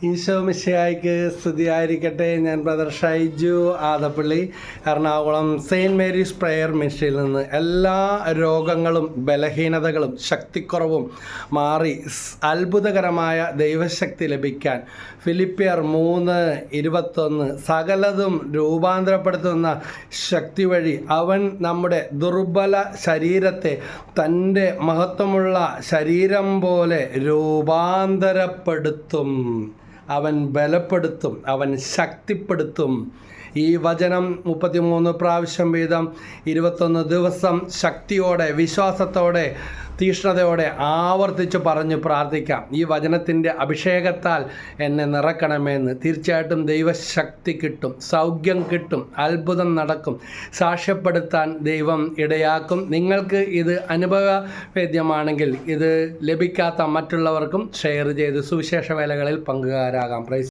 ഈശോ മിശിഹായ്ക്ക് സ്തുതിയായിരിക്കട്ടെ. ഞാൻ brother Shaiju Adappally, Ernakulam saint Mary's prayer മിനിസ്ട്രിയിൽ നിന്ന് എല്ലാ രോഗങ്ങളും ബലഹീനതകളും ശക്തിക്കുറവും മാറി അത്ഭുതകരമായ ദൈവശക്തി ലഭിക്കാൻ ഫിലിപ്പിയർ 3:21 സകലതും രൂപാന്തരപ്പെടുത്തുന്ന ശക്തി വഴി അവൻ നമ്മുടെ ദുർബല ശരീരത്തെ തൻ്റെ മഹത്വമുള്ള ശരീരം പോലെ രൂപാന്തരപ്പെടുത്തും. അവൻ ബലപ്പെടുത്തും, അവൻ ശക്തിപ്പെടുത്തും. ഈ വചനം 33 പ്രാവശ്യം വീതം 21 ദിവസം ശക്തിയോടെ, വിശ്വാസത്തോടെ, തീഷ്ണതയോടെ ആവർത്തിച്ച് പറഞ്ഞ് പ്രാർത്ഥിക്കാം. ഈ വചനത്തിൻ്റെ അഭിഷേകത്താൽ എന്നെ നിറക്കണമെന്ന്. തീർച്ചയായിട്ടും ദൈവശക്തി കിട്ടും, സൗഖ്യം കിട്ടും, അത്ഭുതം നടക്കും, സാക്ഷ്യപ്പെടുത്താൻ ദൈവം ഇടയാക്കും. നിങ്ങൾക്ക് ഇത് അനുഭവവേദ്യമാണെങ്കിൽ ഇത് ലഭിക്കാത്ത മറ്റുള്ളവർക്കും ഷെയർ ചെയ്ത് സുവിശേഷ വേലകളിൽ പങ്കുകാരാകാം.